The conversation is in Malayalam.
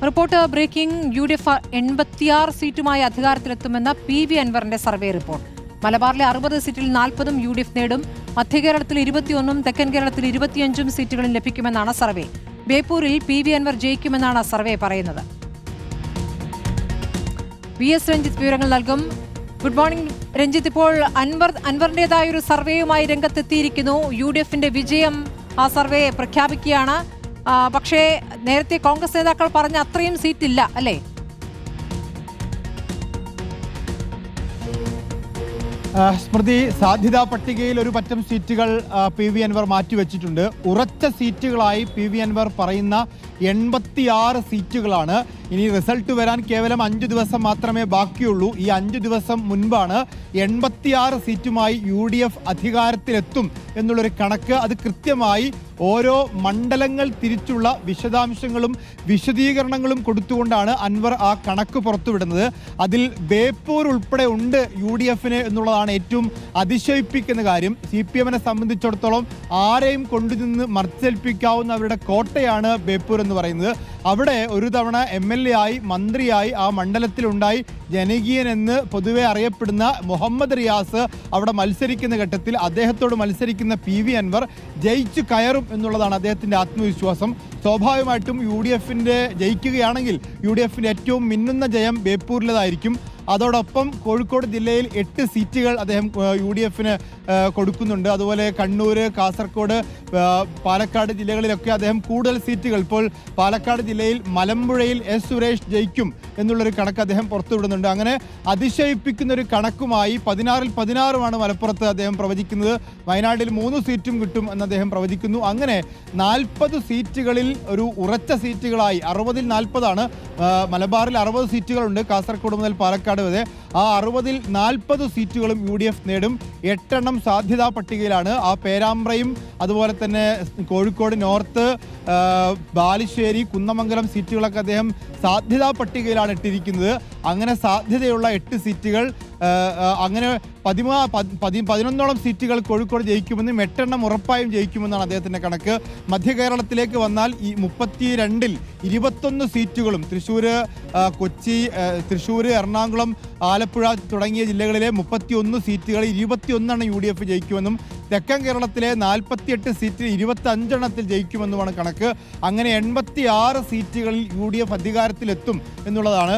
റിപ്പോർട്ട് ബ്രേക്കിംഗ് UDF 86 സീറ്റുമായി അധികാരത്തിലെത്തുമെന്ന PV അൻവറിന്റെ സർവേ റിപ്പോർട്ട്. മലബാറിലെ 60 സീറ്റിൽ 40 UDF നേടും. മധ്യകേരളത്തിൽ 21 തെക്കൻ കേരളത്തിൽ 25 സീറ്റുകളും ലഭിക്കുമെന്നാണ് സർവേ. ബേപ്പൂരിൽ PV അൻവർ ജയിക്കുമെന്നാണ് സർവേ പറയുന്നത്. VS രഞ്ജിത്ത് വിവരങ്ങൾ നൽകും. Good morning Ranjith. ഇപ്പോൾ അൻവറിന്റേതായ ഒരു സർവേയുമായി രംഗത്തെത്തിയിരിക്കുന്നു. UDFന്റെ വിജയം ആ സർവേ പ്രഖ്യാപിക്കുകയാണ്. പക്ഷേ നേരത്തെ കോൺഗ്രസ് നേതാക്കൾ പറഞ്ഞ അത്രയും സീറ്റില്ല അല്ലേ? സ്മൃതി, സാധ്യതാ പട്ടികയിൽ ഒരു പറ്റം സീറ്റുകൾ PV അൻവർ മാറ്റിവെച്ചിട്ടുണ്ട്. ഉറച്ച സീറ്റുകളായി PV അൻവർ പറയുന്ന 86 സീറ്റുകളാണ്. ഇനി റിസൾട്ട് വരാൻ കേവലം 5 ദിവസം മാത്രമേ ബാക്കിയുള്ളൂ. ഈ 5 ദിവസം മുൻപാണ് 86 സീറ്റുമായി UDF അധികാരത്തിലെത്തും എന്നുള്ളൊരു കണക്ക്. അത് കൃത്യമായി ഓരോ മണ്ഡലങ്ങൾ തിരിച്ചുള്ള വിശദാംശങ്ങളും വിശദീകരണങ്ങളും കൊടുത്തുകൊണ്ടാണ് അൻവർ ആ കണക്ക് പുറത്തുവിടുന്നത്. അതിൽ ബേപ്പൂർ ഉൾപ്പെടെ ഉണ്ട് UDFന് എന്നുള്ളതാണ് ഏറ്റവും അതിശയിപ്പിക്കുന്ന കാര്യം. CPMനെ സംബന്ധിച്ചിടത്തോളം ആരെയും കൊണ്ടുനിന്ന് മർത്തേൽപ്പിക്കാവുന്ന അവരുടെ കോട്ടയാണ് ബേപ്പൂർ എന്ന് പറയുന്നത്. അവിടെ ഒരു തവണ MLA ആയി മന്ത്രിയായി ആ മണ്ഡലത്തിലുണ്ടായി ജനകീയൻ എന്ന് പൊതുവെ അറിയപ്പെടുന്ന മുഹമ്മദ് റിയാസ് അവിടെ മത്സരിക്കുന്ന ഘട്ടത്തിൽ അദ്ദേഹത്തോട് മത്സരിക്കുന്ന PV അൻവർ ജയിച്ചു കയറും എന്നുള്ളതാണ് അദ്ദേഹത്തിൻ്റെ ആത്മവിശ്വാസം. സ്വാഭാവികമായിട്ടും UDFന്റെ ജയിക്കുകയാണെങ്കിൽ UDFന്റെ ഏറ്റവും മിന്നുന്ന ജയം ബേപ്പൂരിലേതായിരിക്കും. അതോടൊപ്പം കോഴിക്കോട് ജില്ലയിൽ 8 സീറ്റുകൾ അദ്ദേഹം UDFന് കൊടുക്കുന്നുണ്ട്. അതുപോലെ കണ്ണൂർ, കാസർഗോഡ്, പാലക്കാട് ജില്ലകളിലൊക്കെ അദ്ദേഹം കൂടുതൽ സീറ്റുകൾ, ഇപ്പോൾ പാലക്കാട് ജില്ലയിൽ മലമ്പുഴയിൽ S സുരേഷ് ജയിക്കും എന്നുള്ളൊരു കണക്ക് അദ്ദേഹം പുറത്തുവിടുന്നുണ്ട്. അങ്ങനെ അതിശയിപ്പിക്കുന്ന ഒരു കണക്കുമായി 16-ൽ 16 മലപ്പുറത്ത് അദ്ദേഹം പ്രവചിക്കുന്നത്. വയനാട്ടിൽ 3 സീറ്റും കിട്ടും എന്ന് അദ്ദേഹം പ്രവചിക്കുന്നു. അങ്ങനെ 40 സീറ്റുകളിൽ ഒരു ഉറച്ച സീറ്റുകളായി 60-ൽ 40 മലബാറിൽ 60 സീറ്റുകളുണ്ട്, കാസർഗോഡ് മുതൽ പാലക്കാട് വരെ. ആ 60-ൽ 40 സീറ്റുകളും UDF നേടും. 8 എണ്ണം സാധ്യതാ പട്ടികയിലാണ്. ആ പേരാമ്പ്രയും അതുപോലെ തന്നെ കോഴിക്കോട് നോർത്ത്, ബാലുശ്ശേരി, കുന്നമംഗലം സീറ്റുകളൊക്കെ അദ്ദേഹം സാധ്യതാ പട്ടികയിലാണ് ഇട്ടിരിക്കുന്നത്. അങ്ങനെ സാധ്യതയുള്ള 8 സീറ്റുകൾ, അങ്ങനെ 11ഓളം സീറ്റുകൾ കോഴിക്കോട് ജയിക്കുമെന്നും 8 എണ്ണം ഉറപ്പായും ജയിക്കുമെന്നാണ് അദ്ദേഹത്തിൻ്റെ കണക്ക്. മധ്യകേരളത്തിലേക്ക് വന്നാൽ ഈ 32-ൽ 21 സീറ്റുകളും തൃശ്ശൂർ, കൊച്ചി, തൃശ്ശൂർ, എറണാകുളം, ആലപ്പുഴ തുടങ്ങിയ ജില്ലകളിലെ 31 സീറ്റുകളിൽ 21 UDF ജയിക്കുമെന്നും തെക്കൻ കേരളത്തിലെ 48 സീറ്റിൽ 25 എണ്ണത്തിൽ ജയിക്കുമെന്നുമാണ് കണക്ക്. അങ്ങനെ 86 സീറ്റുകളിൽ UDF അധികാരത്തിലെത്തും എന്നുള്ളതാണ്.